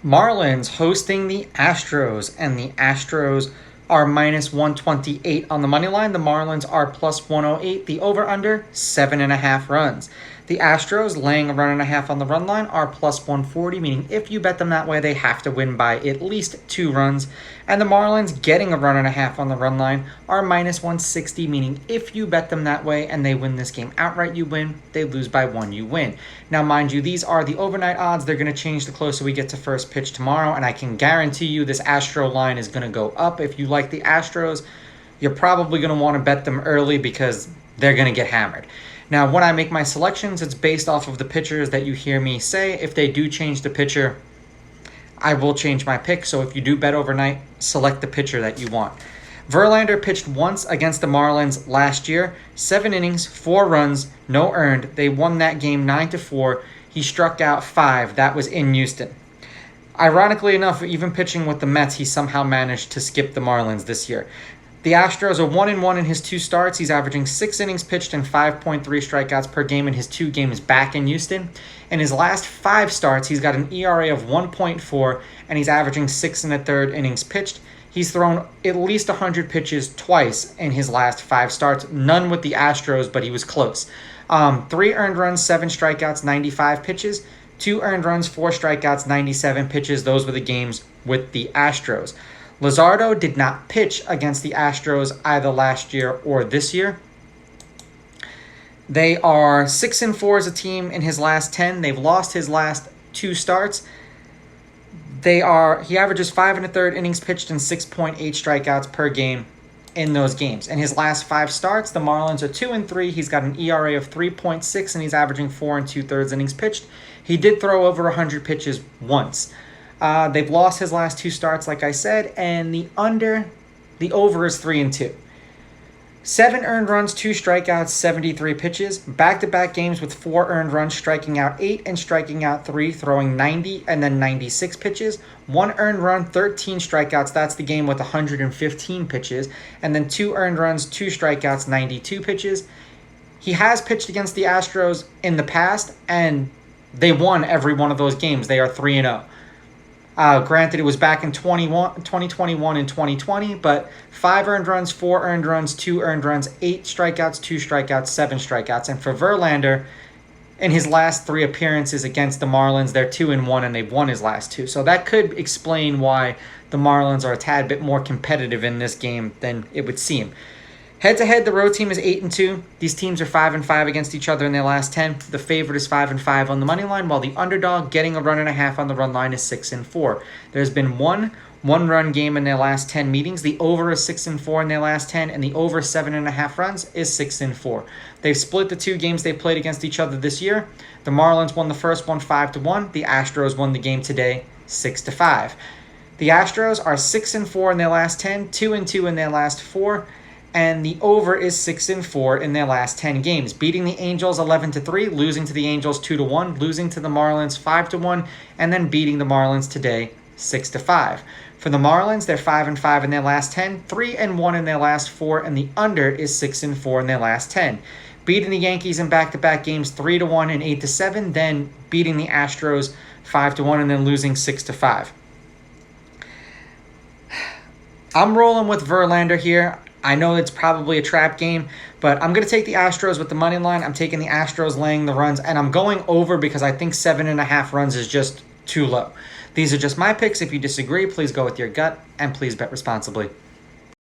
Marlins hosting the Astros, and the Astros are minus 128 on the money line. The Marlins are plus 108. The over-under, 7.5 runs. The Astros, laying a run and a half on the run line, are plus 140, meaning if you bet them that way, they have to win by at least 2 runs. And the Marlins, getting a run and a half on the run line, are minus 160, meaning if you bet them that way and they win this game outright, you win. They lose by 1, you win. Now, mind you, these are the overnight odds. They're going to change the closer we get to first pitch tomorrow, and I can guarantee you this Astro line is going to go up. If you like the Astros, you're probably going to want to bet them early because they're going to get hammered. Now, when I make my selections, it's based off of the pitchers that you hear me say. If they do change the pitcher, I will change my pick. So if you do bet overnight, select the pitcher that you want. Verlander pitched once against the Marlins last year. 7 innings, 4 runs, no earned. They won that game 9-4. He struck out 5. That was in Houston. Ironically enough, even pitching with the Mets, he somehow managed to skip the Marlins this year. The Astros are 1-1 in his 2 starts. He's averaging 6 innings pitched and 5.3 strikeouts per game in his 2 games back in Houston. In his last 5 starts, he's got an ERA of 1.4, and he's averaging 6 1/3 innings pitched. He's thrown at least 100 pitches twice in his last 5 starts. None with the Astros, but he was close. 3 earned runs, 7 strikeouts, 95 pitches. 2 earned runs, 4 strikeouts, 97 pitches. Those were the games with the Astros. Luzardo did not pitch against the Astros either last year or this year. They are 6-4 as a team in his last 10. They've lost his last 2 starts. He averages 5 1/3 innings pitched and 6.8 strikeouts per game in those games. In his last 5 starts, the Marlins are 2-3. He's got an ERA of 3.6, and he's averaging 4 2/3 innings pitched. He did throw over 100 pitches once. They've lost his last 2 starts, like I said, and the over is 3-2. 7 earned runs, 2 strikeouts, 73 pitches. Back-to-back games with 4 earned runs, striking out 8 and striking out 3, throwing 90 and then 96 pitches. 1 earned run, 13 strikeouts. That's the game with 115 pitches. And then 2 earned runs, 2 strikeouts, 92 pitches. He has pitched against the Astros in the past, and they won every one of those games. They are 3-0. Granted, it was back in 2021 and 2020, but 5 earned runs, 4 earned runs, 2 earned runs, 8 strikeouts, 2 strikeouts, 7 strikeouts. And for Verlander, in his last 3 appearances against the Marlins, they're 2-1, and they've won his last 2. So that could explain why the Marlins are a tad bit more competitive in this game than it would seem. Head-to-head, the road team is 8-2. These teams are 5-5 against each other in their last 10. The favorite is 5-5 on the money line, while the underdog, getting a run and a half on the run line, is 6-4. There's been one-run game in their last 10 meetings. The over is 6-4 in their last 10, and the over 7.5 runs is 6-4. They've split the 2 games they played against each other this year. The Marlins won the first one 5-1. The Astros won the game today 6-5. The Astros are 6-4 in their last 10, 2-2 in their last 4. And the over is 6-4 in their last 10 games, beating the Angels 11-3, losing to the Angels 2-1, losing to the Marlins 5-1, and then beating the Marlins today 6-5. For the Marlins, they're 5-5 in their last 10, 3-1 in their last 4, and the under is 6-4 in their last 10. Beating the Yankees in back-to-back games 3-1 and 8-7, then beating the Astros 5-1, and then losing 6-5. I'm rolling with Verlander here. I know it's probably a trap game, but I'm going to take the Astros with the money line. I'm taking the Astros laying the runs, and I'm going over because I think 7.5 runs is just too low. These are just my picks. If you disagree, please go with your gut, and please bet responsibly.